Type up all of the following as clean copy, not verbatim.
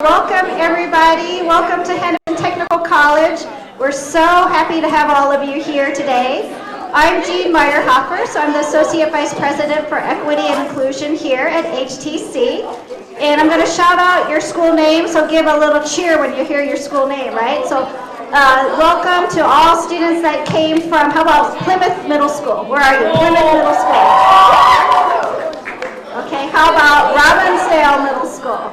Welcome, everybody. Welcome to Hennepin Technical College. We're so happy to have all of you here today. I'm Jean Meyer-Hoffer, so I'm the Associate Vice President for Equity and Inclusion here at HTC. And I'm going to shout out your school name, so give a little cheer when you hear your school name, right? So welcome to all students that came from, how about Plymouth Middle School? Where are you? Plymouth Middle School. Okay, how about Robbinsdale Middle School?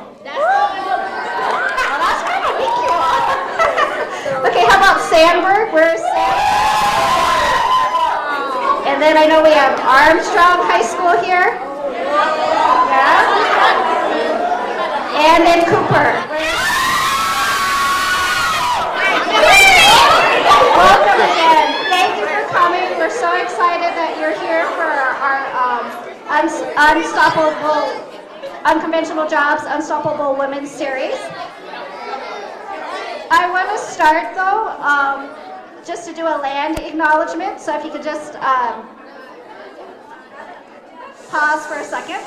Okay, how about Sandburg? Where's Sandburg? And then I know we have Armstrong High School here. Yeah. And then Cooper. Welcome again. Thank you for coming. We're so excited that you're here for our Unconventional Jobs, Unstoppable Women series. I want to start, though, just to do a land acknowledgement. So if you could just pause for a second.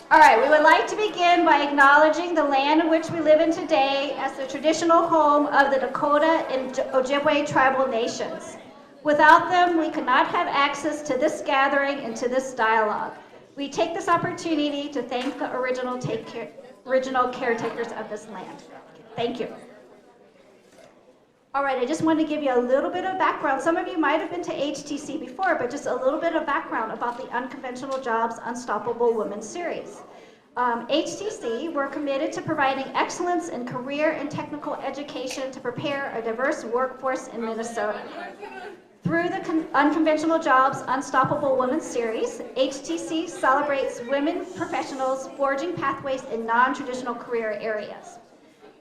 All right, we would like to begin by acknowledging the land in which we live in today as the traditional home of the Dakota and Ojibwe tribal nations. Without them, we could not have access to this gathering and to this dialogue. We take this opportunity to thank the original caretakers of this land. Thank you. All right, I just want to give you a little bit of background. Some of you might have been to HTC before, but just a little bit of background about the Unconventional Jobs, Unstoppable Women series. HTC, we're committed to providing excellence in career and technical education to prepare a diverse workforce in Minnesota. Through the Unconventional Jobs, Unstoppable Women series, HTC celebrates women professionals forging pathways in non-traditional career areas.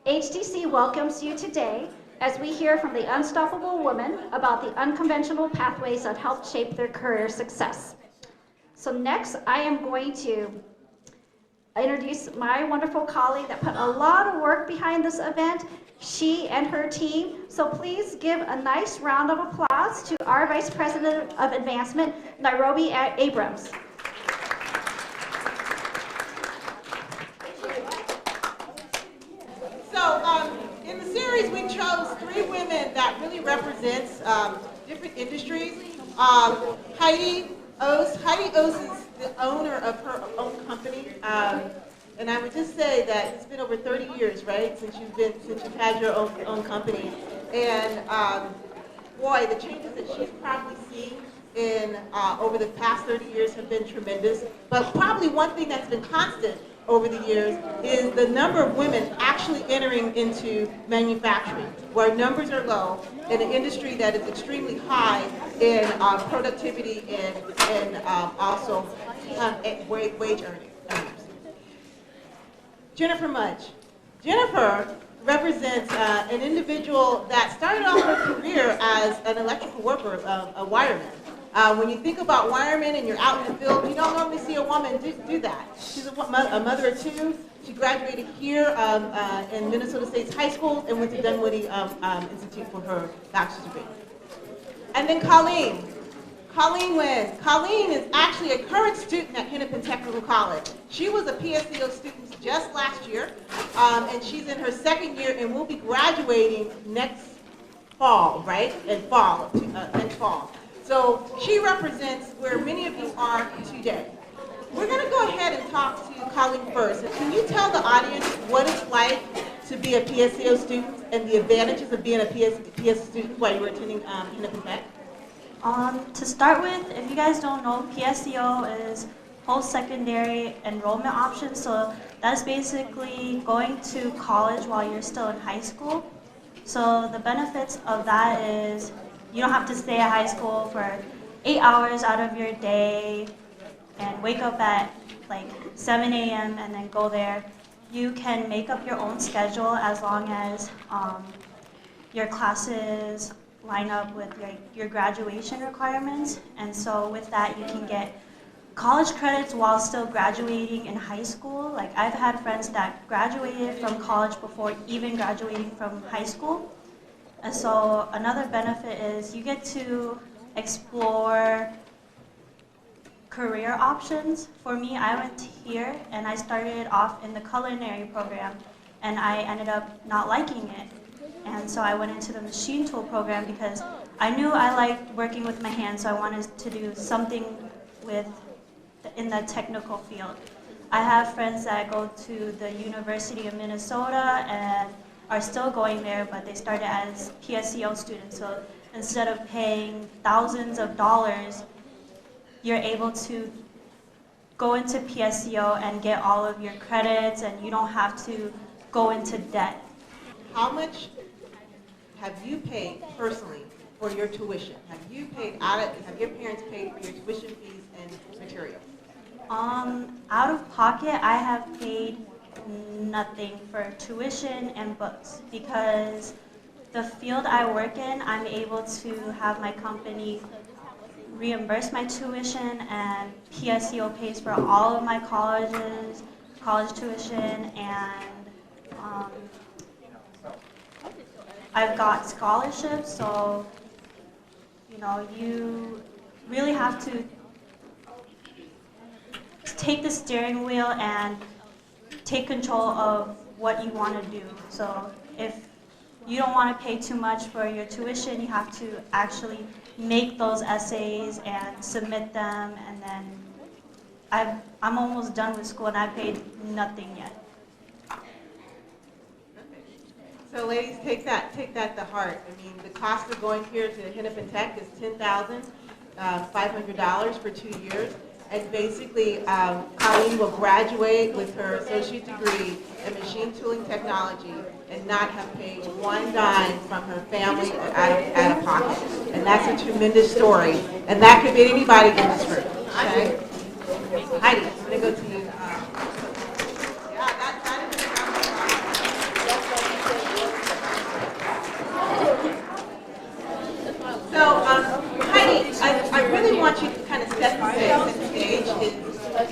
HTC welcomes you today as we hear from the unstoppable women about the unconventional pathways that help shape their career success. So next, I am going to introduce my wonderful colleague that put a lot of work behind this event, she and her team. So please give a nice round of applause to our Vice President of Advancement, Nairobi Abrams. In the series, we chose 3 women that really represents different industries. Heidi Oss is the owner of her own company, and I would just say that it's been over 30 years, right, since you've had your own company, and boy, the changes that she's probably seen in over the past 30 years have been tremendous. But probably one thing that's been constant over the years is the number of women actually entering into manufacturing, where numbers are low in an industry that is extremely high in productivity and also wage earning. Jennifer Mudge. Jennifer represents an individual that started off her career as an electrical worker, a wireman. When you think about wiremen and you're out in the field, you don't normally see a woman do that. She's a mother of 2. She graduated here in Minnesota State's high school and went to Dunwoody Institute for her bachelor's degree. And then Colleen. Colleen Wynn. Colleen is actually a current student at Hennepin Technical College. She was a PSEO student just last year, and she's in her 2nd year and will be graduating next fall, right? Next fall. So she represents where many of you are today. We're going to go ahead and talk to Colleen first. Can you tell the audience what it's like to be a PSEO student and the advantages of being a PS student while you were attending Hennepin Tech? To start with, if you guys don't know, PSEO is post-secondary enrollment option. So that's basically going to college while you're still in high school. So the benefits of that is you don't have to stay at high school for 8 hours out of your day and wake up at like 7 a.m. and then go there. You can make up your own schedule as long as your classes line up with your graduation requirements. And so with that, you can get college credits while still graduating in high school. Like I've had friends that graduated from college before even graduating from high school. And so another benefit is you get to explore career options. For me, I went here and I started off in the culinary program. and I ended up not liking it. And so I went into the machine tool program because I knew I liked working with my hands, so I wanted to do something in the technical field. I have friends that go to the University of Minnesota and are still going there, but they started as PSEO students. So instead of paying thousands of dollars, you're able to go into PSEO and get all of your credits, and you don't have to go into debt. How much have you paid personally for your tuition? Have your parents paid for your tuition fees and materials? Out of pocket, I have paid nothing for tuition and books because the field I work in, I'm able to have my company reimburse my tuition, and PSEO pays for all of my college tuition, and I've got scholarships, so you really have to take the steering wheel and take control of what you want to do. So if you don't want to pay too much for your tuition, you have to actually make those essays and submit them, and then I'm almost done with school and I paid nothing yet. So ladies, take that to heart. I mean, the cost of going here to Hennepin Tech is $10,500 for 2 years. And basically, Colleen will graduate with her associate degree in machine tooling technology and not have paid one dime from her family or out of pocket. And that's a tremendous story. And that could be anybody in this room. Okay? Heidi, I'm going to go to you. So, Heidi, I really want you to kind of set the stage.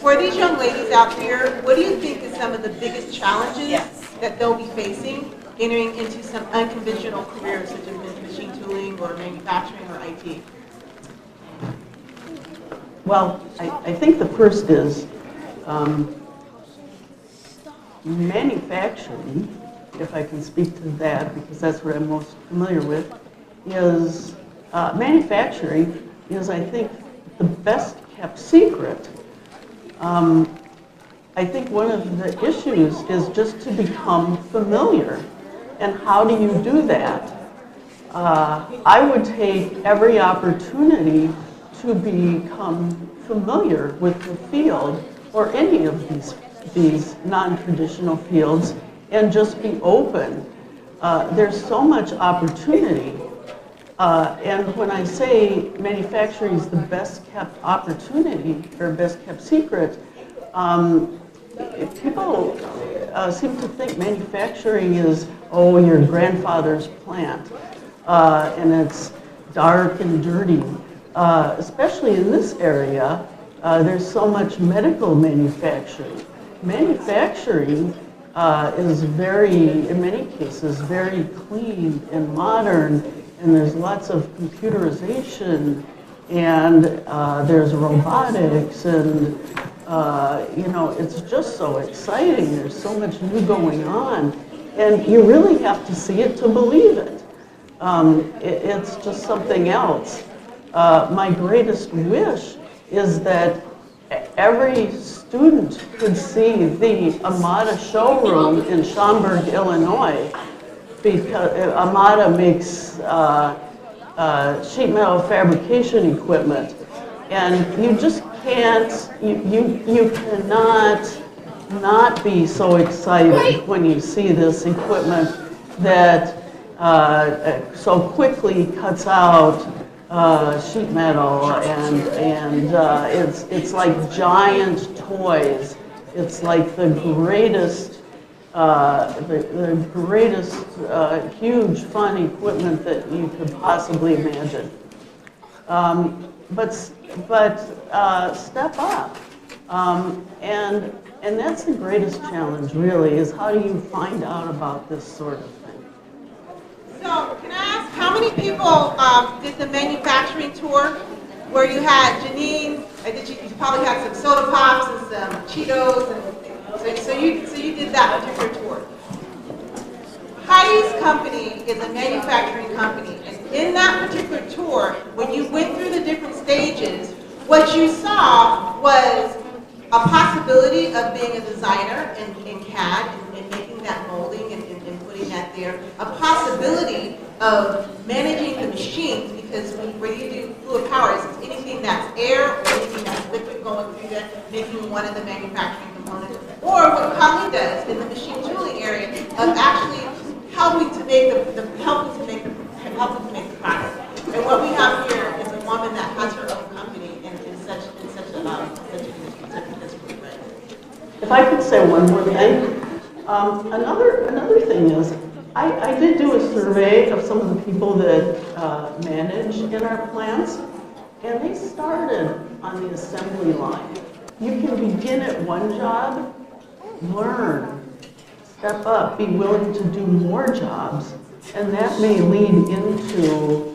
For these young ladies out here, what do you think is some of the biggest challenges that they'll be facing entering into some unconventional careers such as machine tooling or manufacturing or IT? Well, I think the first is manufacturing, if I can speak to that, because that's what I'm most familiar with, is manufacturing is, I think, the best kept secret. I think one of the issues is just to become familiar. And how do you do that? I would take every opportunity to become familiar with the field or any of these non-traditional fields and just be open. There's so much opportunity. And when I say manufacturing is the best kept opportunity or best kept secret, people seem to think manufacturing is, your grandfather's plant, and it's dark and dirty. Especially in this area, there's so much medical manufacturing. Manufacturing is in many cases, very clean and modern, and there's lots of computerization, and there's robotics, and it's just so exciting. There's so much new going on, and you really have to see it to believe it. It's just something else. My greatest wish is that every student could see the Amada showroom in Schaumburg, Illinois, because Amada makes sheet metal fabrication equipment, and you just can't, you cannot not be so excited when you see this equipment that so quickly cuts out sheet metal, and it's like giant toys. It's like the greatest huge fun equipment that you could possibly imagine. But step up, and that's the greatest challenge, really, is how do you find out about this sort of thing? So, can I ask, how many people did the manufacturing tour where you had Janine, you probably had some soda pops and some Cheetos, and so you did that particular tour? company is a manufacturing company. And in that particular tour, when you went through the different stages, what you saw was a possibility of being a designer in CAD and making that molding and putting that there. A possibility of managing the machines, because when you do fluid power, it's anything that's air or anything that's liquid going through there, making one of the manufacturing components. Or what Conley does in the machine tooling area of actually helping to make the product. And what we have here is a woman that has her own company in such an industry, right? If I could say one more thing, another thing is, I did do a survey of some of the people that manage in our plants, and they started on the assembly line. You can begin at one job, learn, step up, be willing to do more jobs, and that may lead into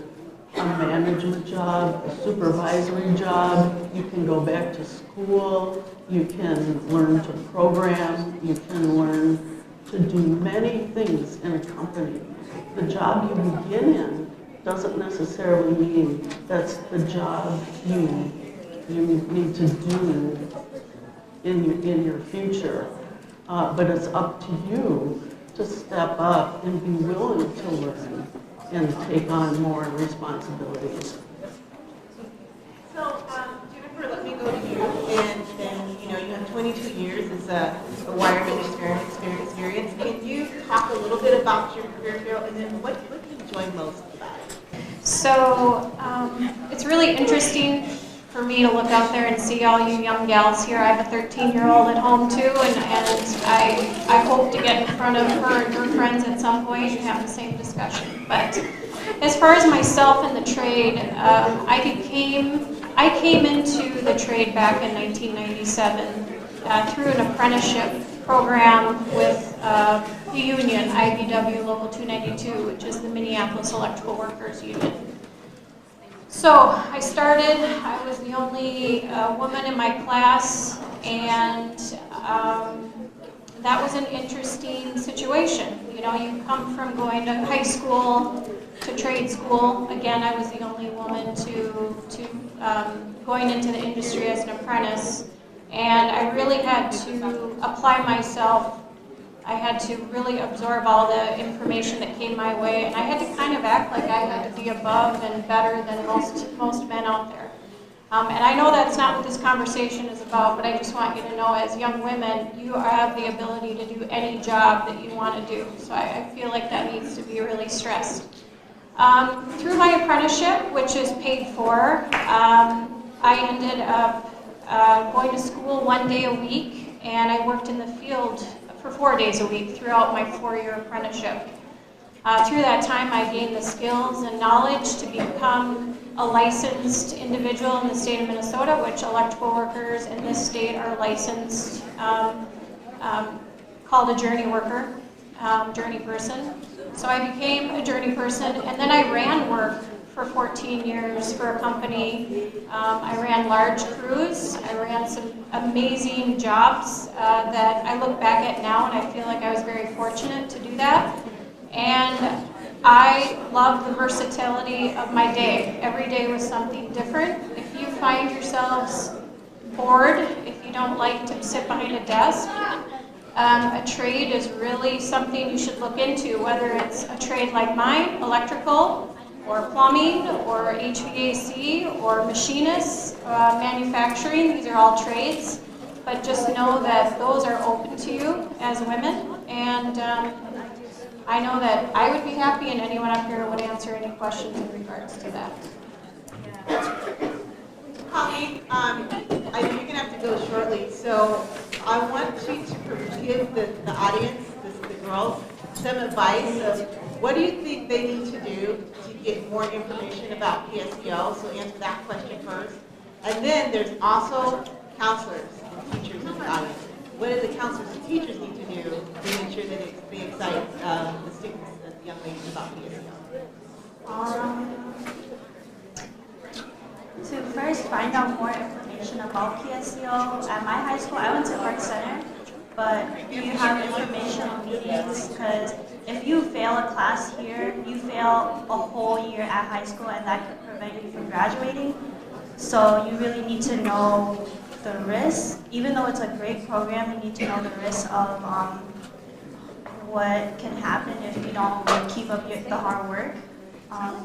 a management job, a supervisory job. You can go back to school, you can learn to program, you can learn to do many things in a company. The job you begin in doesn't necessarily mean that's the job you need to do in your future. But it's up to you to step up and be willing to learn and take on more responsibilities. So, Jennifer, let me go to you. And you have 22 years as a wireman experience. Can you talk a little bit about your career field, and then what do you enjoy most about it? So it's really interesting for me to look out there and see all you young gals here. I have a 13-year-old at home too, and I hope to get in front of her and her friends at some point and have the same discussion. But as far as myself and the trade, I came into the trade back in 1997 through an apprenticeship program with the union, IBW Local 292, which is the Minneapolis Electrical Workers Union. So I was the only woman in my class, and that was an interesting situation. You know, you come from going to high school to trade school. Again, I was the only woman to going into the industry as an apprentice, and I really had to apply myself. I had to really absorb all the information that came my way, and I had to kind of act like I had to be above and better than most men out there. And I know that's not what this conversation is about, but I just want you to know, as young women, you have the ability to do any job that you want to do. So I feel like that needs to be really stressed. Through my apprenticeship, which is paid for, I ended up going to school 1 day a week, and I worked in the field for 4 days a week throughout my 4-year apprenticeship. Through that time, I gained the skills and knowledge to become a licensed individual in the state of Minnesota, which electrical workers in this state are licensed, called a journey worker, journey person. So I became a journey person, and then I ran work for 14 years for a company. I ran large crews. I ran some amazing jobs that I look back at now, and I feel like I was very fortunate to do that. And I love the versatility of my day. Every day was something different. If you find yourselves bored, if you don't like to sit behind a desk, a trade is really something you should look into, whether it's a trade like mine, electrical, or plumbing, or HVAC, or machinists, manufacturing. These are all trades, but just know that those are open to you as women, and I know that I would be happy, and anyone up here would answer any questions in regards to that. Colleen, I know you're going to have to go shortly, so I want you to give the audience, the girls, some advice of what do you think they need to do to get more information about PSEO, so answer that question first. And then there's also counselors and teachers in the audience. What do the counselors and teachers need to do to make sure that they excite the students, the young ladies about PSEO? To first find out more information about PSEO, at my high school, I went to Art Center, but you have informational meetings, because if you fail fail a class here, you fail a whole year at high school, and that could prevent you from graduating. So you really need to know the risks. Even though it's a great program, you need to know the risks of what can happen if you don't keep up the hard work.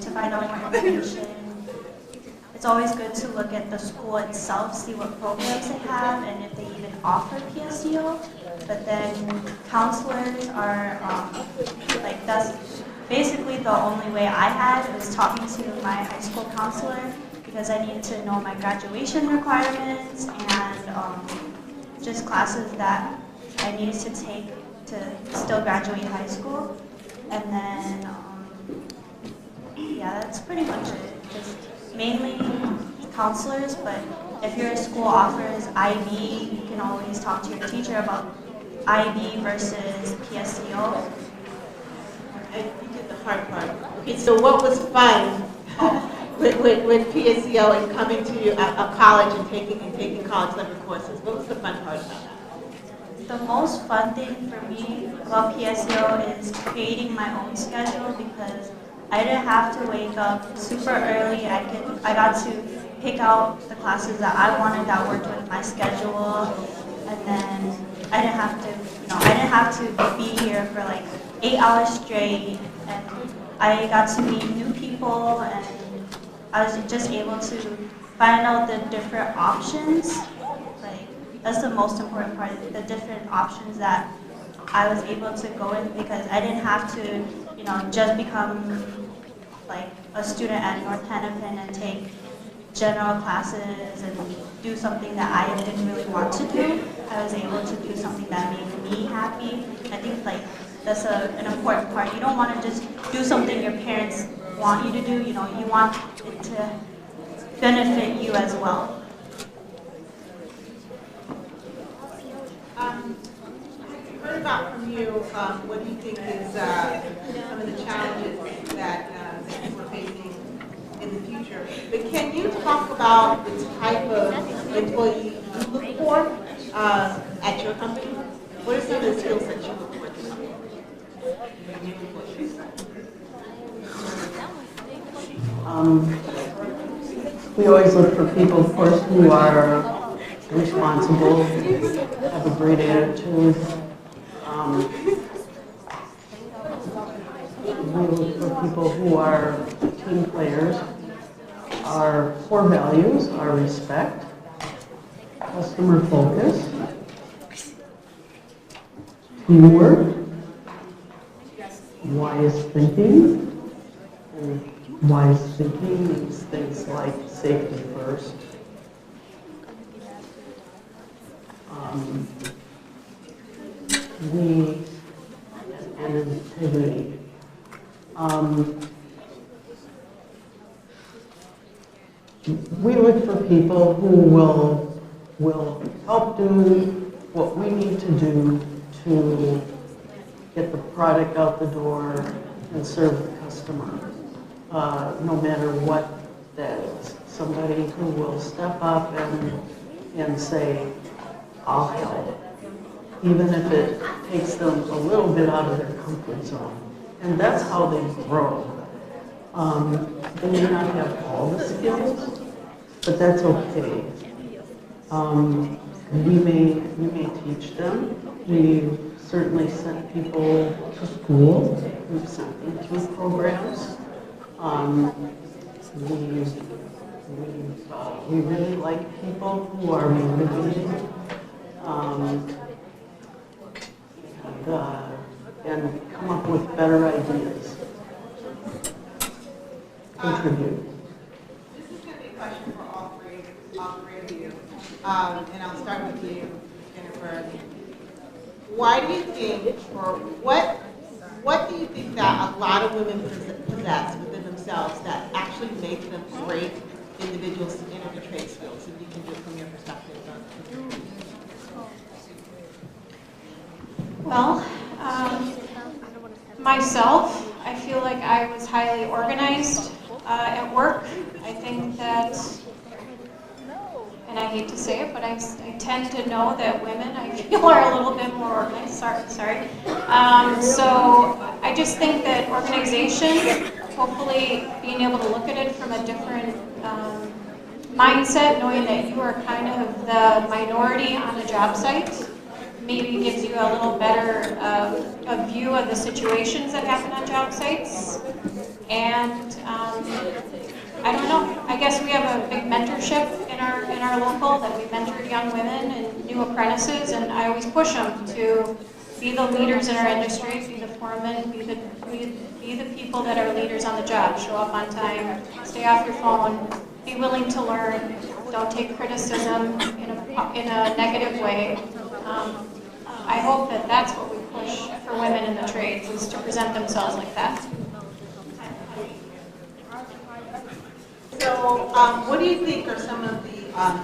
To find out more information, it's always good to look at the school itself, see what programs they have, and if they even offer PSEO. But then counselors are, that's basically the only way I had was talking to my high school counselor, because I needed to know my graduation requirements and just classes that I needed to take to still graduate high school. And then, yeah, that's pretty much it. Just mainly counselors, but if your school offers IB, you can always talk to your teacher about IB versus PSEO. And you did the hard part. Okay, so what was fun with PSEO and coming to a college and taking college level courses? What was the fun part about that? The most fun thing for me about PSEO is creating my own schedule, because I didn't have to wake up super early. I got to pick out the classes that I wanted that worked with my schedule, and then I didn't have to be here for like 8 hours straight, and I got to meet new people, and I was just able to find out the different options. Like, that's the most important part, the different options that I was able to go in, because I didn't have to, just become like a student at North Hennepin and take general classes and do something that I didn't really want to do. I was able to do something that made me happy. I think that's an important part. You don't want to just do something your parents want you to do. You want it to benefit you as well. I've heard about from you what do you think is some of the challenges that you were facing in the future. But can you talk about the type of employee you look for at your company? What are some of the skills that you look for? We always look for people, of course, who are responsible, have a great attitude. We look for people who are team players. Our core values are respect, customer focus, teamwork, wise thinking. And wise thinking means things like safety first. And integrity. We look for people who will help do what we need to do to get the product out the door and serve the customer, no matter what that is. Somebody who will step up and say, I'll help, even if it takes them a little bit out of their comfort zone. And that's how they grow. They may not have all the skills, but that's okay. We may teach them. We certainly sent people to school. We've sent them through programs. We really like people who are motivated and come up with better ideas. Contribute. This is going to be a question for all three of you, and I'll start with you, Jennifer. Why do you think, or what do you think that a lot of women possess within themselves that actually makes them great individuals to enter the trade skills? If you can do it from your perspective. Well, myself, I feel like I was highly organized at work. I think that, and I hate to say it, but I tend to know that women, I feel, are a little bit more organized. Sorry. So I just think that organizations, hopefully being able to look at it from a different mindset, knowing that you are kind of the minority on the job site, maybe gives you a little better a view of the situations that happen on job sites. And I don't know. I guess we have a big mentorship in our local that we mentor young women and new apprentices, and I always push them to be the leaders in our industry, be the foremen, be the people that are leaders on the job. Show up on time, stay off your phone, be willing to learn, don't take criticism in a negative way. I hope that that's what we push for women in the trades, is to present themselves like that. So, what do you think are some of the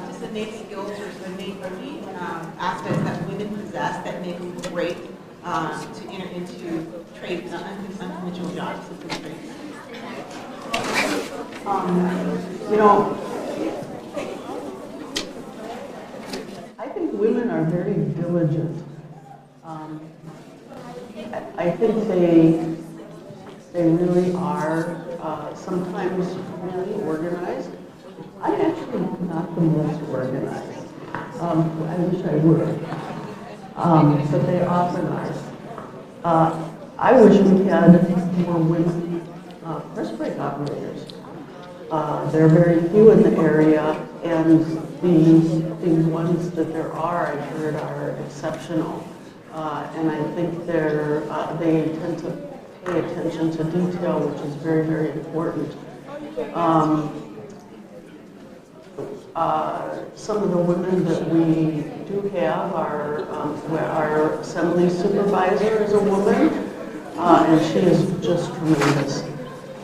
just innate skills or innate aspects that women possess that make them great to enter into trades, unconventional jobs within trades? You know, I think women are very diligent. I think they really are sometimes really organized. I'm actually not the most organized. I wish I were, but they often are. I wish we had more women press brake operators. There are very few in the area, and the ones that there are, I've heard, are exceptional. And I think they tend to pay attention to detail, which is very, very important. Some of the women that we do have are our assembly supervisor is a woman, and she is just tremendous.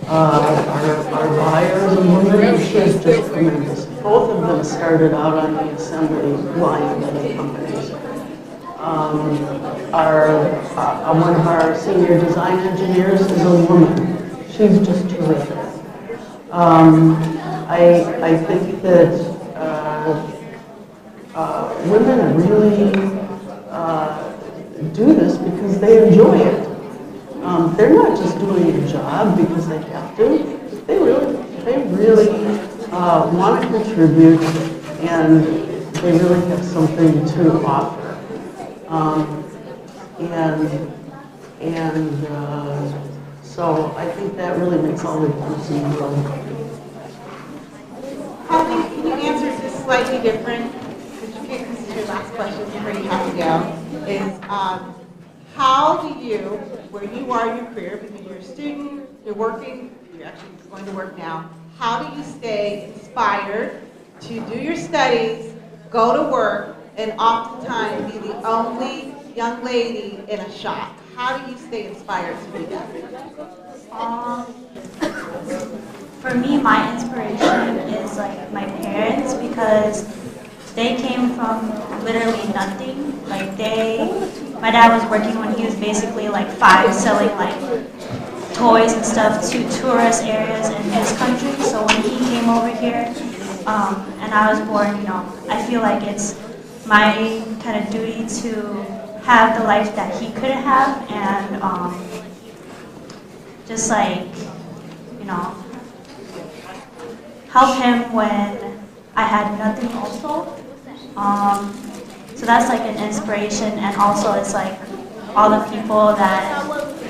Our buyer is a woman, and she is just tremendous. Both of them started out on the assembly line in the companies. One of our senior design engineers is a woman. She's just terrific. I think that women really do this because they enjoy it. They're not just doing a job because they have to. They really want to contribute, and they really have something to offer. So I think that really makes all the difference in the world. Holly, can you answer this slightly different? Because this is your last question before you have to go. Is how do you, where you are in your career, because you're a student, you're working, you're actually going to work now, how do you stay inspired to do your studies, go to work, and oftentimes be the only young lady in a shop? How do you stay inspired to do that? For me, my inspiration is like my parents, because they came from literally nothing. Like my dad was working when he was basically like 5, selling like toys and stuff to tourist areas in his country. So when he came over here, and I was born, I feel like it's my kind of duty to have the life that he could have, and just like, help him when I had nothing also. So that's like an inspiration, and also it's like all the people that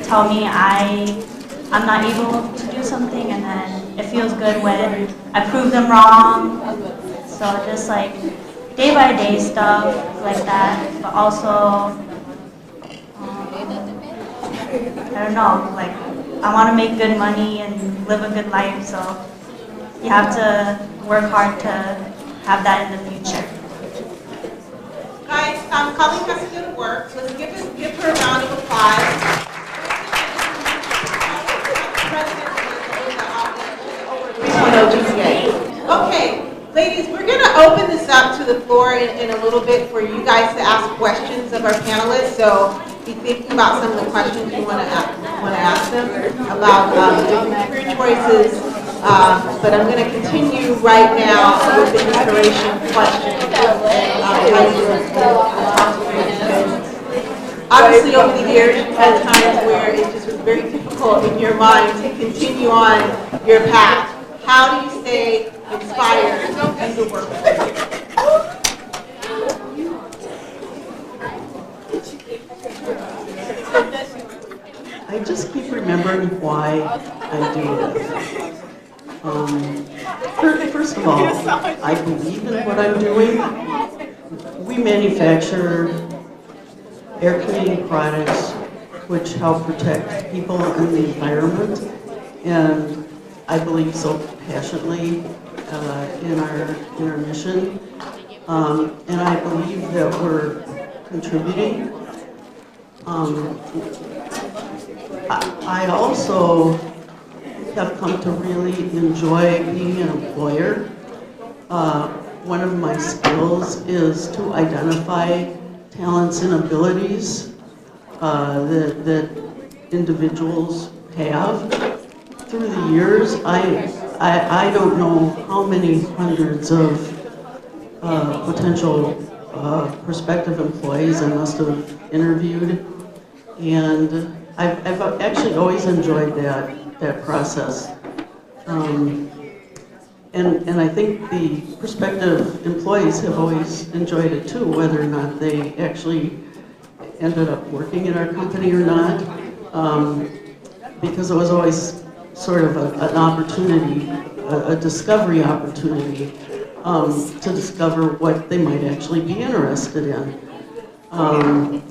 tell me I'm not able to do something, and then it feels good when I prove them wrong. So just like day by day stuff like that, but also I don't know, like I want to make good money and live a good life, so you have to work hard to have that in the future. Guys, Colleen has to go to work. Let's give her a round of applause. Okay, ladies, we're going to open this up to the floor in a little bit for you guys to ask questions of our panelists. So be thinking about some of the questions you want to ask them about different career choices. But I'm going to continue right now with the inspiration question. Obviously, over the years, you've had times where it just was very difficult in your mind to continue on your path. How do you stay inspired to do the work? I just keep remembering why I do this. First of all, I believe in what I'm doing. We manufacture air cleaning products which help protect people and the environment, and I believe so passionately in our mission, and I believe that we're contributing. I also have come to really enjoy being an employer. One of my skills is to identify talents and abilities that individuals have. Through the years, I don't know how many hundreds of potential prospective employees I must have interviewed, and I've actually always enjoyed that process. And I think the prospective employees have always enjoyed it too, whether or not they actually ended up working at our company or not, because it was always sort of an opportunity, a discovery opportunity to discover what they might actually be interested in. An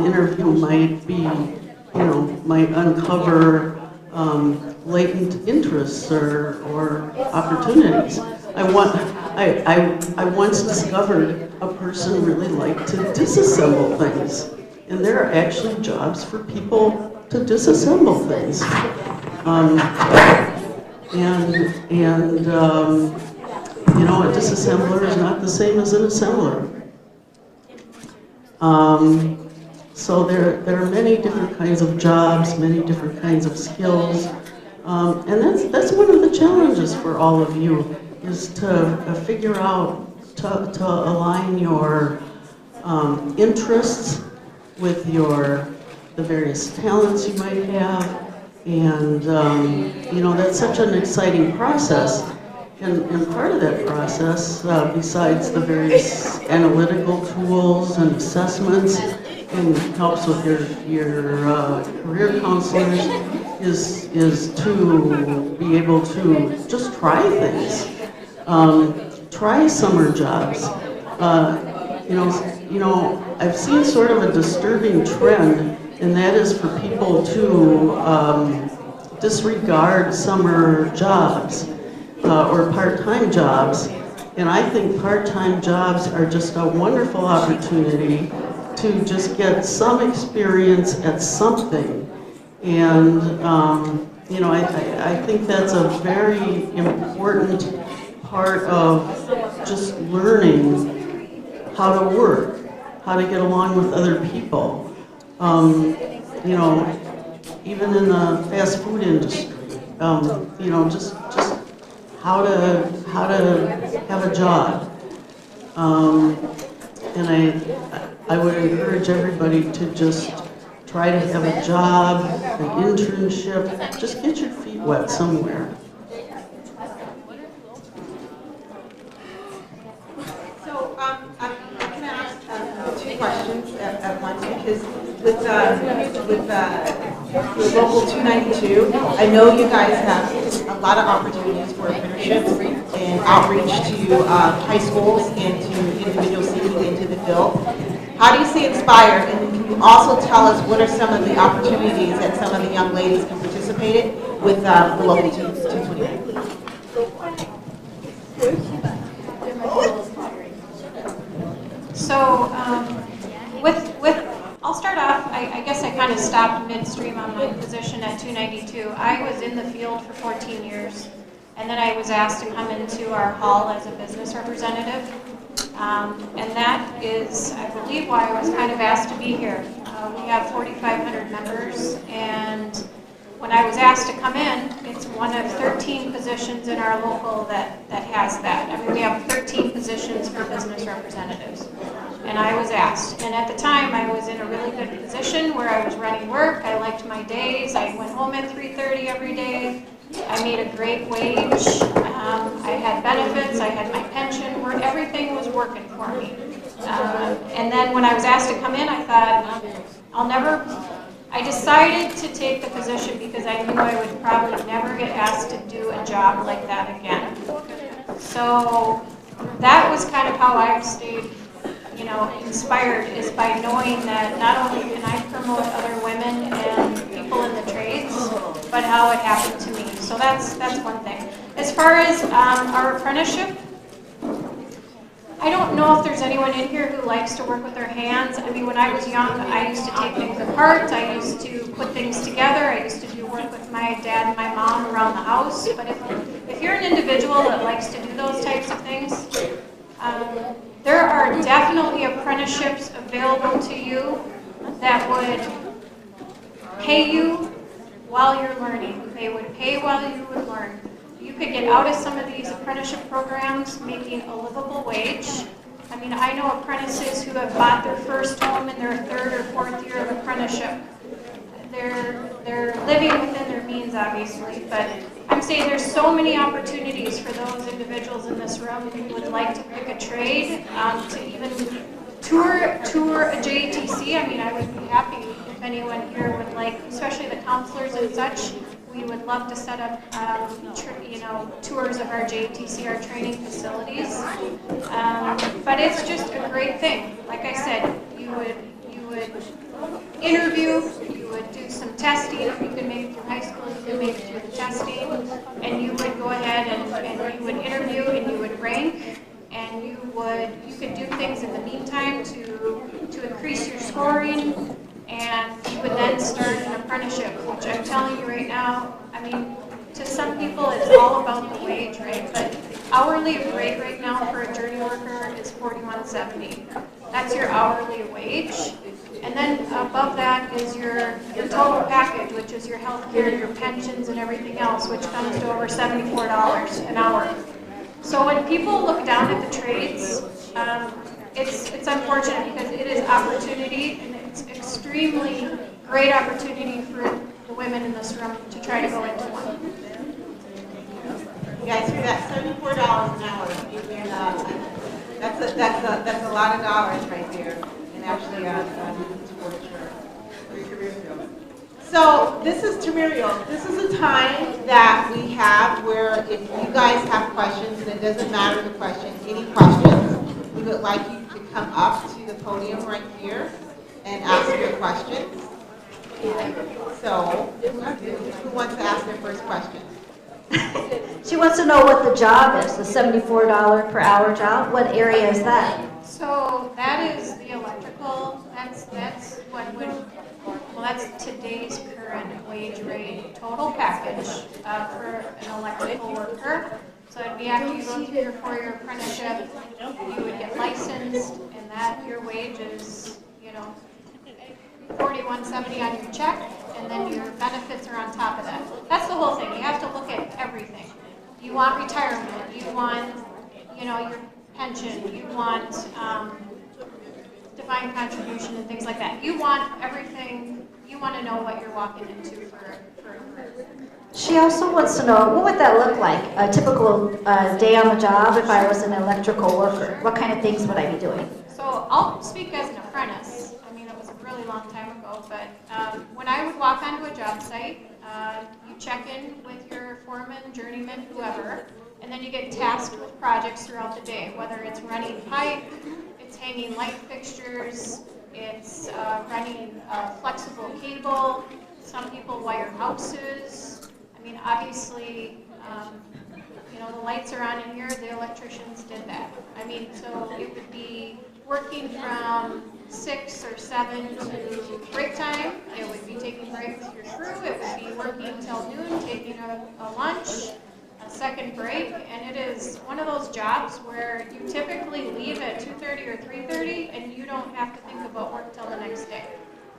interview might be, might uncover latent interests or opportunities. I once discovered a person really liked to disassemble things, and there are actually jobs for people to disassemble things. A disassembler is not the same as an assembler. So there are many different kinds of jobs, many different kinds of skills, and that's one of the challenges for all of you, is to figure out, to align your interests with the various talents you might have, and that's such an exciting process. And part of that process, besides the various analytical tools and assessments, and helps with your career counselors, is to be able to just try things, try summer jobs. I've seen sort of a disturbing trend, and that is for people to disregard summer jobs. Or part-time jobs, and I think part-time jobs are just a wonderful opportunity to just get some experience at something, and I think that's a very important part of just learning how to work, how to get along with other people. Even in the fast food industry, just how to have a job, and I would encourage everybody to just try to have a job, an internship, just get your feet wet somewhere. So I'm going to ask two questions at once, because with Local 292, I know you guys have a lot of opportunities for apprenticeship and outreach to high schools and to individuals seeking into the field. How do you stay inspired? And can you also tell us what are some of the opportunities that some of the young ladies can participate in with the Local 292? So I'll start off, I guess I kind of stopped midstream on my position at 292. I was in the field for 14 years, and then I was asked to come into our hall as a business representative. And that is, I believe, why I was kind of asked to be here. We have 4,500 members, and when I was asked to come in, it's one of 13 positions in our local that has that. I mean, we have 13 positions for business representatives. and I was asked. And at the time, I was in a really good position where I was running work. I liked my days. I went home at 3:30 every day. I made a great wage. I had benefits. I had my pension. Everything was working for me. And then when I was asked to come in, I thought, I decided to take the position because I knew I would probably never get asked to do a job like that again. So that was kind of how I've stayed, inspired, is by knowing that not only can I promote other women and people in the trades, but how it happened to me. So that's one thing. As far as our apprenticeship, I don't know if there's anyone in here who likes to work with their hands. I mean, when I was young, I used to take things apart. I used to put things together. I used to do work with my dad and my mom around the house. But if you're an individual that likes to do those types of things, there are definitely apprenticeships available to you that would pay you while you're learning. They would pay while you would learn. You could get out of some of these apprenticeship programs making a livable wage. I mean, I know apprentices who have bought their first home in their 3rd or 4th year of apprenticeship. They're living within their means, obviously, but I'm saying there's so many opportunities for those individuals in this room who would like to pick a trade, to even tour a JTC. I mean, I would be happy if anyone here would like, especially the counselors and such. We would love to set up, tours of our JTC, our training facilities. But it's just a great thing. Like I said, you would interview, you would do some testing. If you could make it through high school, you could make it through the testing, and you would go ahead and you would interview and you would rank, and you could do things in the meantime to increase your scoring. And you would then start an apprenticeship, which I'm telling you right now, I mean, to some people it's all about the wage, right? But hourly rate right now for a journey worker is $41.70. That's your hourly wage. And then above that is your total package, which is your health care, your pensions, and everything else, which comes to over $74 an hour. So when people look down at the trades, it's unfortunate because it is opportunity, and it's extremely great opportunity for the women in this room to try to go into one. You guys hear that? $74 an hour. That's a lot of dollars right there, and actually for your career field. So this is Tamario. This is a time that we have where if you guys have questions, and it doesn't matter the question, any questions, we would like you to come up to the podium right here and ask your questions. So who wants to ask their first question? She wants to know what the job is, the $74 per hour job. What area is that? So that is the electrical, that's today's current wage rate total package for an electrical worker. So it'd be after you go through your 4-year apprenticeship, you would get licensed, and that your wage is, $41.70 on your check, and then your benefits are on top of that. That's the whole thing. You have to look at everything. You want retirement. You want, your pension. You want defined contribution and things like that. You want everything. You want to know what you're walking into for a career. She also wants to know, what would that look like? A typical day on the job if I was an electrical worker? What kind of things would I be doing? So I'll speak as an apprentice. I mean, it was a really long time ago, but when I would walk onto a job site, you check in with your foreman, journeyman, whoever, and then you get tasked with projects throughout the day, whether it's running pipe, it's hanging light fixtures, it's running flexible cable. Some people wire houses. I mean, obviously, the lights are on in here. The electricians did that. I mean, so it would be working from 6 or 7 to break time. It would be taking breaks with your crew. It would be working until noon, taking a lunch, a second break, and it is one of those jobs where you typically leave at 2:30 or 3:30, and you don't have to think about work till the next day,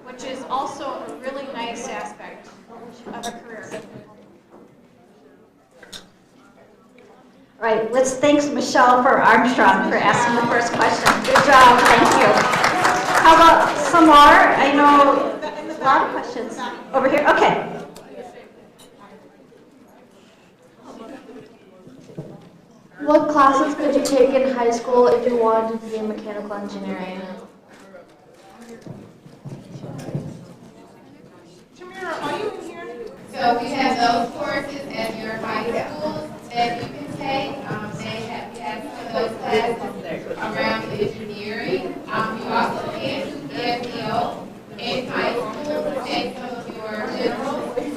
which is also a really nice aspect of a career. All right, let's thank Michelle for Armstrong for asking the first question. Good job, thank you. How about some more? I know a lot of questions. Over here, okay. What classes could you take in high school if you wanted to be in mechanical engineering? Tamira, are you in here? So we have those courses at your high school that you can take. We have some of those classes around engineering. You also can do PSEO in high school, take some of your general if you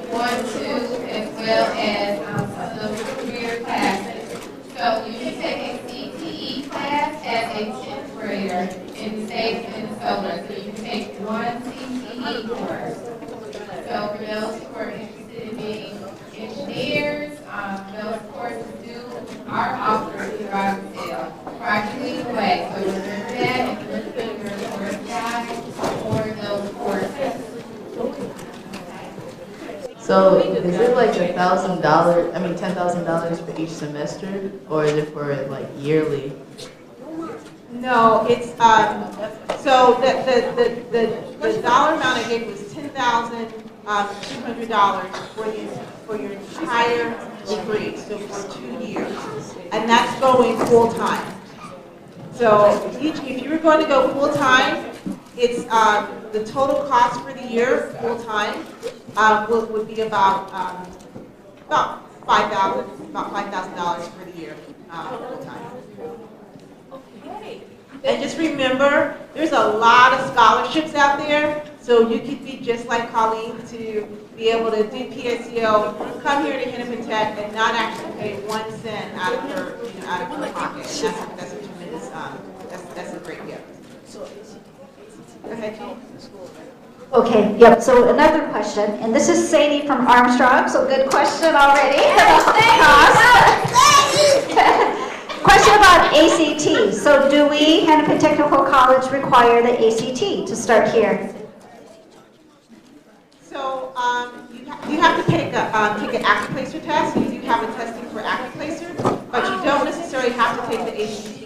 want to, as well as some of those career classes. So you can take a CTE class as a 10th grader in state Minnesota. So you can take one CTE course. So for those who are interested in being engineers, those courses are offered through Robbinsdale, practically the way. So remember that and look at your course guide for those courses. So is it like $1,000? I mean $10,000 for each semester, or is it for like yearly? No, it's so the dollar amount I gave was $10,200 for your entire degree, so for 2 years, and that's going full time. So if you were going to go full time, it's the total cost for the year full time would be about $5,000 for the year full time. And just remember, there's a lot of scholarships out there, so you could be just like Colleen to be able to do PSEO, come here to Hennepin Tech, and not actually pay 1 cent out of her, out of her pocket. And that's a tremendous, that's a great gift. Go ahead, Jean. Okay, yep, so another question, and this is Sadie from Armstrong, so good question already. Question about ACT. So do we, Hennepin Technical College, require the ACT to start here? So you have to take an active placer test. You do have a testing for active placer, but you don't necessarily have to take the ACT.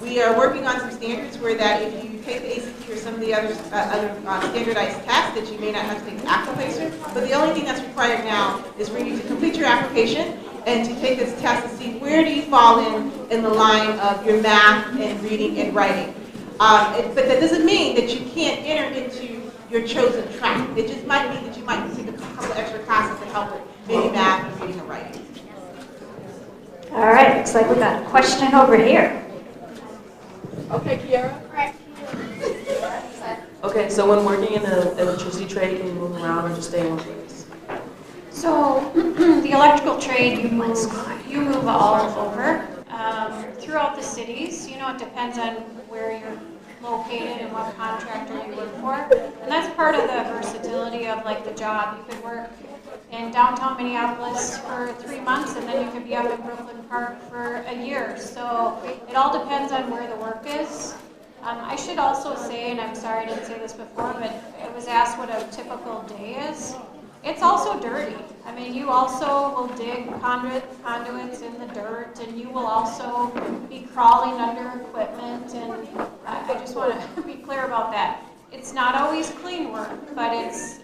We are working on some standards where that if you take the ACT or some of the other standardized tests, that you may not have to take the active placer. But the only thing that's required now is for you to complete your application and to take this test to see where do you fall in the line of your math and reading and writing. But that doesn't mean that you can't enter into your chosen track. It just might mean that you might take a couple extra classes to help with maybe math and reading and writing. All right, looks like we got a question over here. Okay, Kiara. Okay, so when working in the electricity trade, can you move around or just stay in one place? So the electrical trade, you move all over throughout the cities. You know, it depends on where you're located and what contractor you work for. And that's part of the versatility of like the job. You could work in downtown Minneapolis for 3 months and then you could be up in Brooklyn Park for a year. So it all depends on where the work is. I should also say, and I'm sorry I didn't say this before, but I was asked what a typical day is. It's also dirty. I mean, you also will dig conduits in the dirt, and you will also be crawling under equipment, and I just want to be clear about that. It's not always clean work, but it's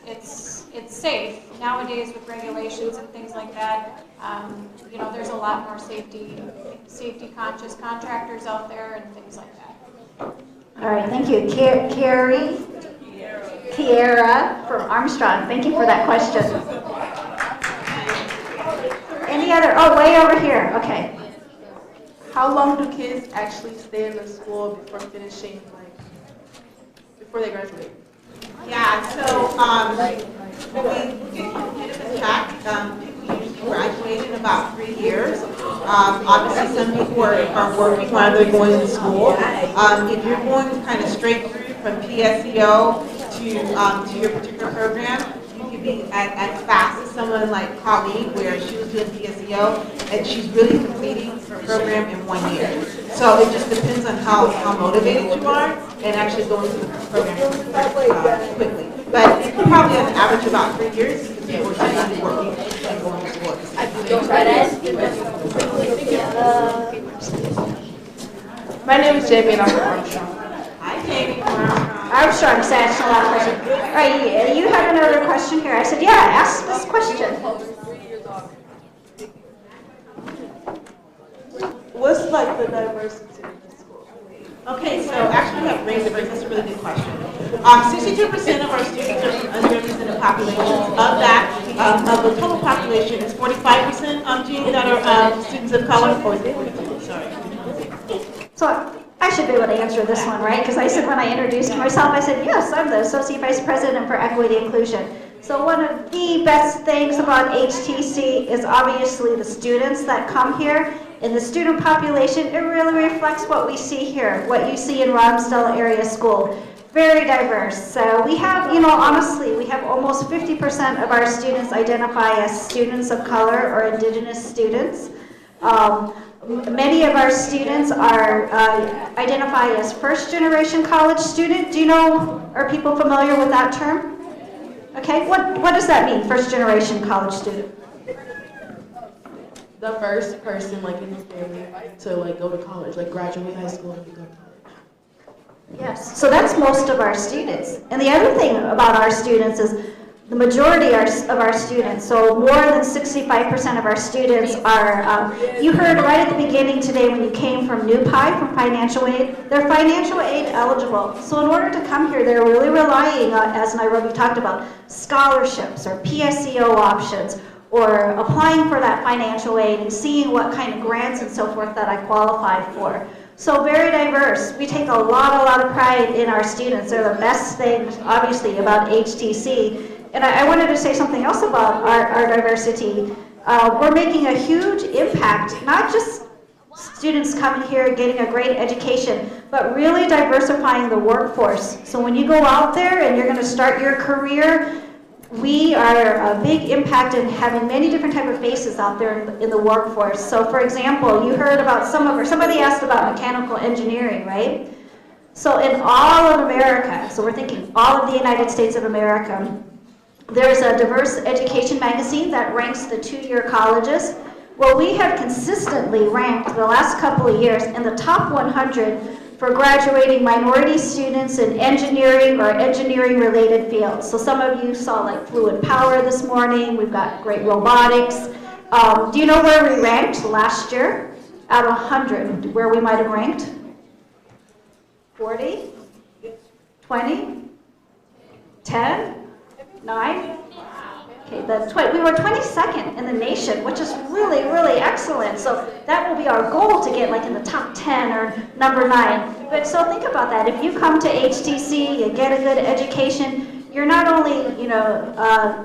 safe. Nowadays with regulations and things like that, you know, there's a lot more safety conscious contractors out there and things like that. All right, thank you. Kiara from Armstrong, thank you for that question. Any other, oh, way over here, okay. How long do kids actually stay in the school before finishing, before they graduate? Yeah, so when we get Hennepin Tech, people usually graduate in about 3 years. Obviously, some people are working while they're going to school. If you're going kind of straight through from PSEO to your particular program, you can be as fast as someone like Colleen, where she was doing PSEO, and she's really completing her program in 1 year. So it just depends on how motivated you are and actually going through the program quickly. But probably on average about 3 years, because people are working and going to school. My name is Jamie and I'm from Armstrong. Hi, Jamie from Armstrong. Armstrong is asking a lot of questions. All right, you have another question here. I said, yeah, ask this question. What's like the diversity of the school? Okay, so actually we have race diversity. That's a really good question. 62% of our students are from underrepresented populations. Of that, of the total population, is 45% Jean, that are students of color, or is it 42? Sorry. So I should be able to answer this one, right? Because I said when I introduced myself, I said, yes, I'm the Associate Vice President for Equity Inclusion. So one of the best things about HTC is obviously the students that come here. In the student population, it really reflects what we see here, what you see in Robbinsdale Area School. Very diverse. So we have, honestly, we have almost 50% of our students identify as students of color or indigenous students. Many of our students are identify as first-generation college student. Do you know, are people familiar with that term? Okay, what does that mean, first-generation college student? The first person like in your family to like go to college, like graduate high school and go to college. Yes, so that's most of our students. And the other thing about our students is the majority of our students, so more than 65% of our students are, you heard right at the beginning today when you came from NewPie, from financial aid, they're financial aid eligible. So in order to come here, they're really relying on, as Nairobi talked about, scholarships or PSEO options, or applying for that financial aid and seeing what kind of grants and so forth that I qualify for. So very diverse. We take a lot of pride in our students. They're the best things, obviously, about HTC. And I wanted to say something else about our diversity. We're making a huge impact, not just students coming here and getting a great education, but really diversifying the workforce. So when you go out there and you're going to start your career, we are a big impact in having many different type of faces out there in the workforce. So for example, you heard about somebody asked about mechanical engineering, right? So in all of America, so we're thinking all of the United States of America, there's a diverse education magazine that ranks the two-year colleges. Well, we have consistently ranked the last couple of years in the top 100 for graduating minority students in engineering or engineering-related fields. So some of you saw like fluid power this morning. We've got great robotics. Do you know where we ranked last year? Out of 100, where we might have ranked? 40? 20? 10? 9? Okay, we were 22nd in the nation, which is really, really excellent. So that will be our goal to get like in the top 10 or number 9. But so think about that. If you come to HTC, you get a good education, you're not only,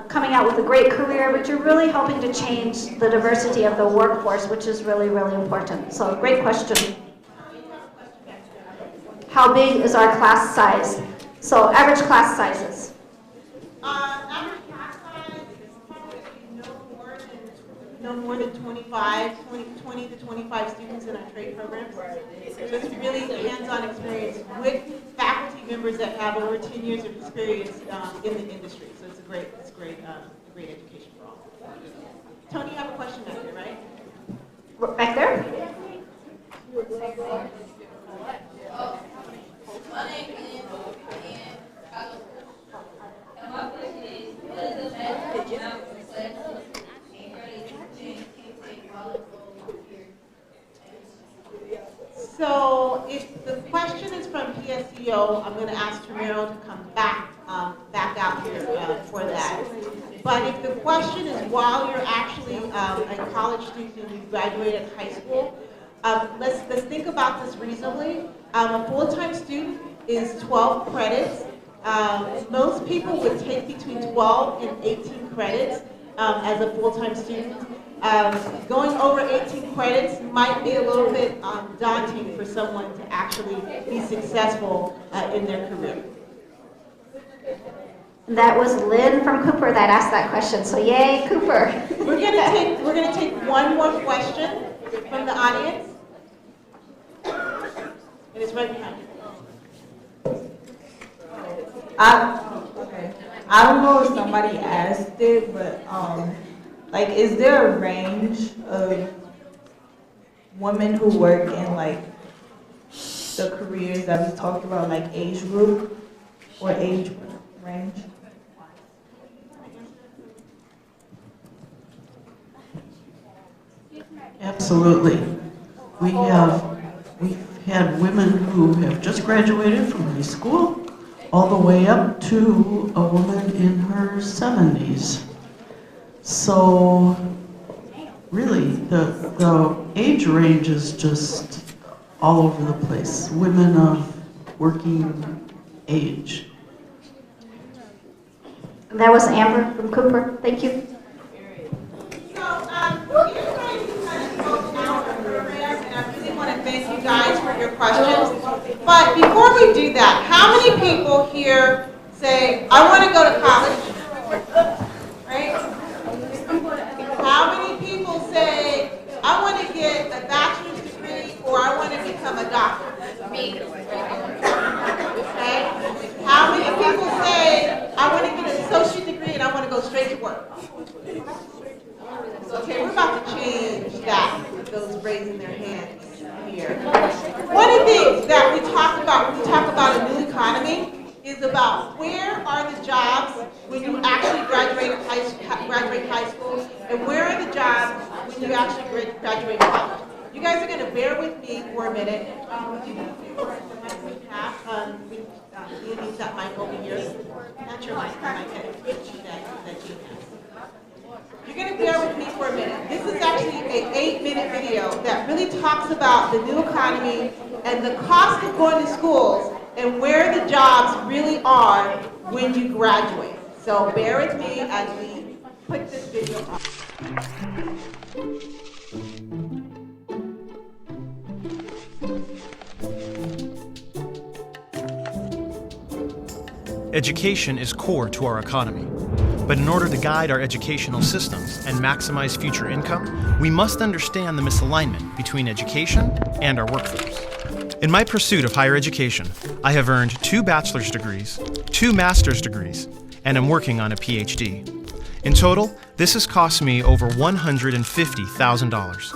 coming out with a great career, but you're really helping to change the diversity of the workforce, which is really, really important. So great question. How big is our class size? So average class sizes. Average class size is probably no more than 20 to 25 students in our trade programs. So it's really hands-on experience with faculty members that have over 10 years of experience in the industry. So it's a great education for all. Tony, you have a question back there, right? Back there? So if the question is from PSEO, I'm going to ask Tamiro to come back out here for that. But if the question is while you're actually a college student and you graduated high school, let's think about this reasonably. A full-time student is 12 credits. Most people would take between 12 and 18 credits as a full-time student. Going over 18 credits might be a little bit daunting for someone to actually be successful in their career. That was Lynn from Cooper that asked that question. So yay, Cooper. We're gonna take one more question from the audience. And it's right behind you. I don't know if somebody asked it, but Like, is there a range of women who work in like the careers that we talked about, like age group or age range? Absolutely. We've had women who have just graduated from high school all the way up to a woman in her 70s. So really, the age range is just all over the place. Women of working age. That was Amber from Cooper. Thank you. Thank you guys for your questions. But before we do that, how many people here say, I want to go to college? Right? How many people say, I want to get a bachelor's degree or I want to become a doctor? Me. Okay? How many people say, I want to get an associate degree and I want to go straight to work? Okay, we're about to change that with those raising their hands here. One of the things that we talk about when we talk about a new economy is about where are the jobs when you actually graduate high school, and where are the jobs when you actually graduate college. You guys are going to bear with me for a minute. If you can do the mic we have, Ian needs that mic over here. Not your mic, the mic that Jean has. You're going to bear with me for a minute. This is actually an 8-minute video that really talks about the new economy and the cost of going to schools and where the jobs really are when you graduate. So bear with me as we put this video on. Education is core to our economy. But in order to guide our educational systems and maximize future income, we must understand the misalignment between education and our workforce. In my pursuit of higher education, I have earned 2 bachelor's degrees, 2 master's degrees, and am working on a PhD. In total, this has cost me over $150,000.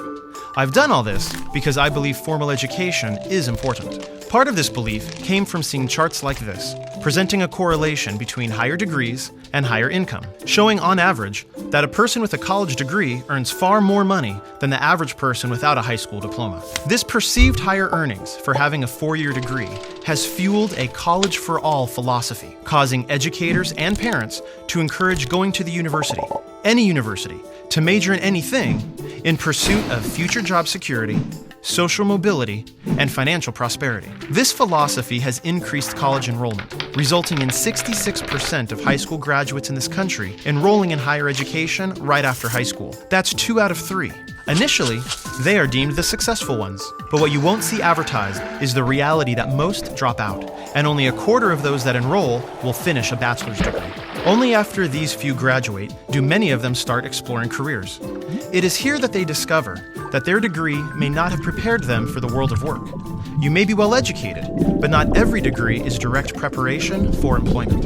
I've done all this because I believe formal education is important. Part of this belief came from seeing charts like this, presenting a correlation between higher degrees and higher income, showing on average that a person with a college degree earns far more money than the average person without a high school diploma. This perceived higher earnings for having a 4-year degree has fueled a college for all philosophy, causing educators and parents to encourage going to the university, any university, to major in anything in pursuit of future job security, social mobility, and financial prosperity. This philosophy has increased college enrollment, resulting in 66% of high school graduates in this country enrolling in higher education right after high school. That's 2 out of 3. Initially, they are deemed the successful ones. But what you won't see advertised is the reality that most drop out, and only a quarter of those that enroll will finish a bachelor's degree. Only after these few graduate do many of them start exploring careers. It is here that they discover that their degree may not have prepared them for the world of work. You may be well educated, but not every degree is direct preparation for employment.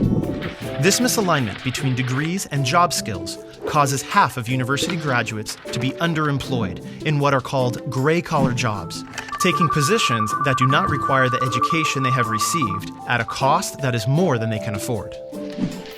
This misalignment between degrees and job skills causes half of university graduates to be underemployed in what are called gray-collar jobs, taking positions that do not require the education they have received at a cost that is more than they can afford.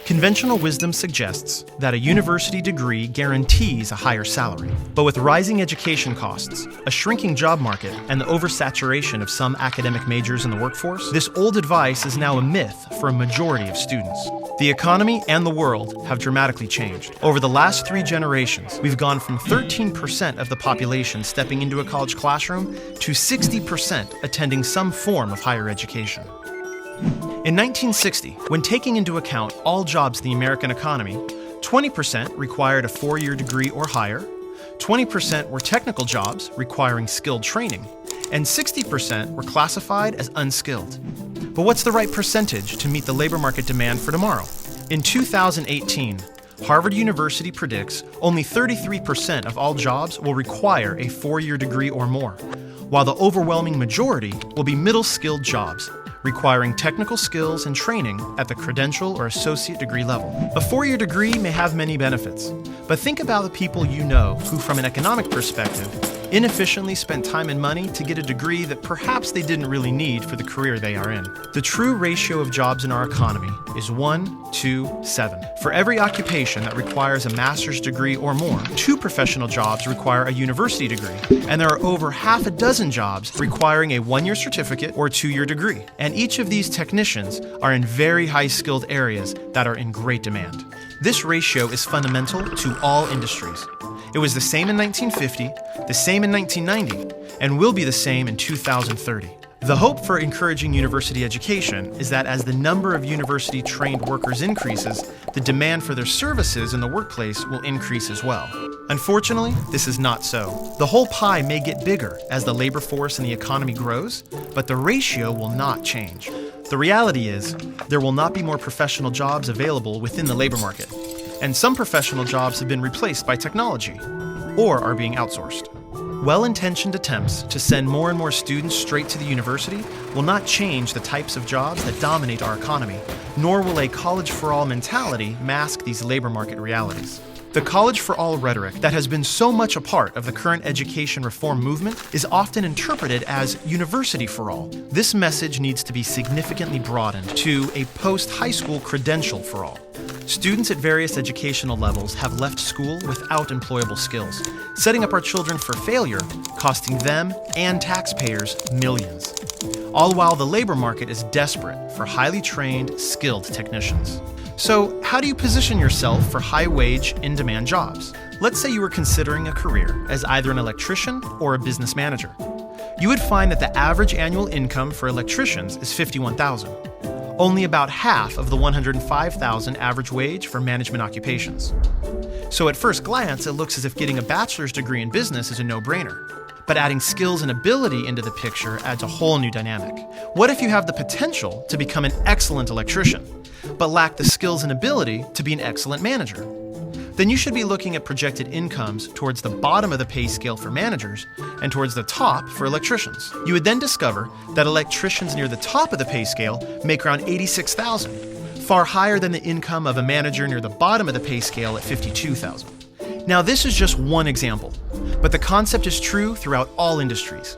Conventional wisdom suggests that a university degree guarantees a higher salary. But with rising education costs, a shrinking job market, and the oversaturation of some academic majors in the workforce, this old advice is now a myth for a majority of students. The economy and the world have dramatically changed. Over the last 3 generations, we've gone from 13% of the population stepping into a college classroom to 60% attending some form of higher education. In 1960, when taking into account all jobs in the American economy, 20% required a 4-year degree or higher, 20% were technical jobs requiring skilled training, and 60% were classified as unskilled. But what's the right percentage to meet the labor market demand for tomorrow? In 2018, Harvard University predicts only 33% of all jobs will require a 4-year degree or more, while the overwhelming majority will be middle-skilled jobs, requiring technical skills and training at the credential or associate degree level. A four-year degree may have many benefits, but think about the people you know who, from an economic perspective, inefficiently spent time and money to get a degree that perhaps they didn't really need for the career they are in. The true ratio of jobs in our economy is 1 to 7. For every occupation that requires a master's degree or more, 2 professional jobs require a university degree, and there are over half a dozen jobs requiring a 1-year certificate or 2-year degree. And each of these technicians are in very high-skilled areas that are in great demand. This ratio is fundamental to all industries. It was the same in 1950, the same in 1990, and will be the same in 2030. The hope for encouraging university education is that as the number of university-trained workers increases, the demand for their services in the workplace will increase as well. Unfortunately, this is not so. The whole pie may get bigger as the labor force and the economy grows, but the ratio will not change. The reality is, there will not be more professional jobs available within the labor market, and some professional jobs have been replaced by technology, or are being outsourced. Well-intentioned attempts to send more and more students straight to the university will not change the types of jobs that dominate our economy, nor will a college-for-all mentality mask these labor market realities. The college-for-all rhetoric that has been so much a part of the current education reform movement is often interpreted as university-for-all. This message needs to be significantly broadened to a post-high school credential for all. Students at various educational levels have left school without employable skills, setting up our children for failure, costing them and taxpayers millions. All while the labor market is desperate for highly trained, skilled technicians. So, how do you position yourself for high-wage, in-demand jobs? Let's say you were considering a career as either an electrician or a business manager. You would find that the average annual income for electricians is $51,000, only about half of the $105,000 average wage for management occupations. So at first glance, it looks as if getting a bachelor's degree in business is a no-brainer. But adding skills and ability into the picture adds a whole new dynamic. What if you have the potential to become an excellent electrician, but lack the skills and ability to be an excellent manager? Then you should be looking at projected incomes towards the bottom of the pay scale for managers and towards the top for electricians. You would then discover that electricians near the top of the pay scale make around $86,000, far higher than the income of a manager near the bottom of the pay scale at $52,000. Now this is just one example, but the concept is true throughout all industries.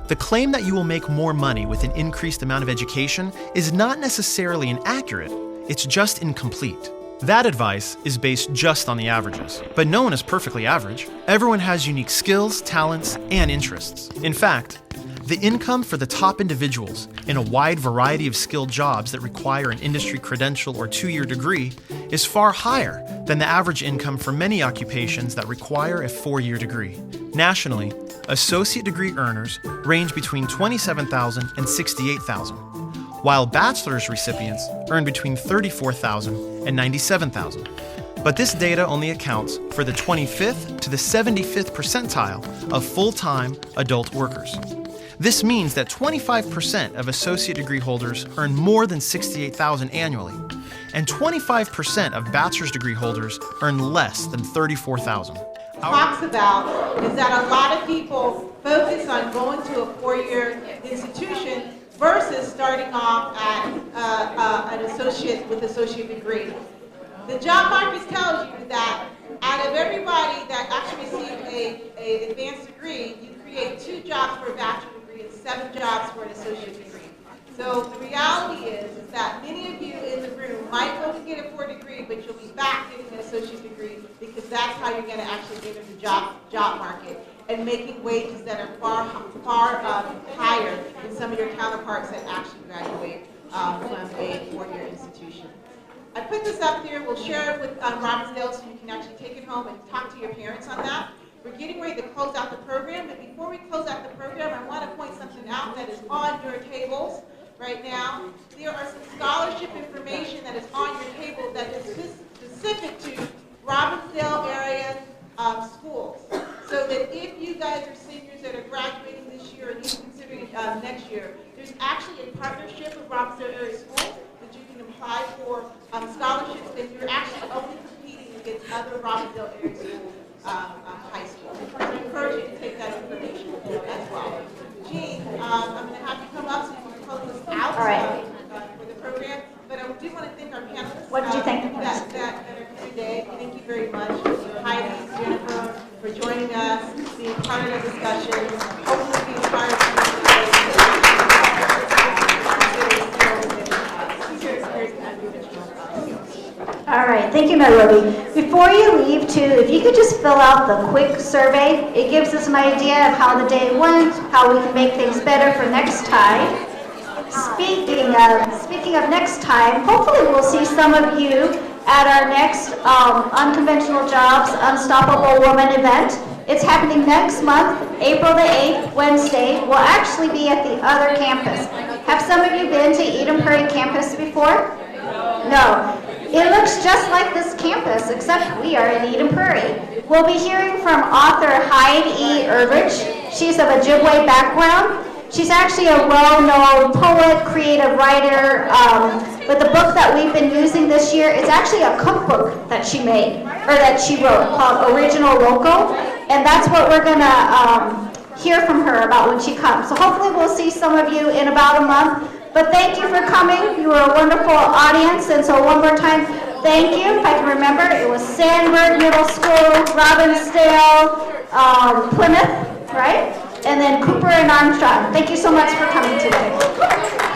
The claim that you will make more money with an increased amount of education is not necessarily inaccurate, it's just incomplete. That advice is based just on the averages, but no one is perfectly average. Everyone has unique skills, talents, and interests. In fact, the income for the top individuals in a wide variety of skilled jobs that require an industry credential or 2-year degree is far higher than the average income for many occupations that require a 4-year degree. Nationally, associate degree earners range between $27,000 and $68,000, while bachelor's recipients earn between $34,000 and $97,000. But this data only accounts for the 25th to the 75th percentile of full-time adult workers. This means that 25% of associate degree holders earn more than $68,000 annually, and 25% of bachelor's degree holders earn less than $34,000. Talks about is that a lot of people focus on going to a 4-year institution versus starting off at an associate with associate degree. The job market tells you that out of everybody that actually received an advanced degree, you create 2 jobs for a bachelor's degree and 7 jobs for an associate degree. So the reality is that many of you in the room might go to get a 4 degree, but you'll be back getting an associate degree because that's how you're going to actually get into the job market and making wages that are far higher than some of your counterparts that actually graduate from a 4-year institution. I put this up here. We'll share it with Robbinsdale so you can actually take it home and talk to your parents on that. We're getting ready to close out the program, but before we close out the program, I want to point something out that is on your tables right now. There are some scholarship information that is on your table that is specific to Robbinsdale area schools. So that if you guys are seniors that are graduating this year and even considering next year, there's actually a partnership with Robbinsdale area schools that you can apply for scholarships, and you're actually only competing against other Robbinsdale area schools. High school. So I encourage you to take that information as well. Jean, I'm going to have you come up so you can close us out All right. for the program. But I do want to thank our panelists. What did you think? That are here today. Thank you very much, Heidi, Jennifer, for joining us, being part of the discussion, hopefully being part of All right, thank you, Nairobi. Before you leave, too, if you could just fill out the quick survey, it gives us an idea of how the day went, how we can make things better for next time. Speaking of next time, hopefully we'll see some of you at our next Unconventional Jobs, Unstoppable Woman event. It's happening next month, April the 8th, Wednesday. We'll actually be at the other campus. Have some of you been to Eden Prairie campus before? No. It looks just like this campus, except we are in Eden Prairie. We'll be hearing from author Hyde E. Irvich. She's of Ojibwe background. She's actually a well-known poet, creative writer, but the book that we've been using this year is actually a cookbook that she made, or that she wrote, called Original Local, and that's what we're going to hear from her about when she comes. So hopefully we'll see some of you in about a month, but thank you for coming. You were a wonderful audience, and so one more time, thank you. If I can remember, it was Sandburg Middle School, Robbinsdale, Plymouth, right? And then Cooper and Armstrong. Thank you so much for coming today.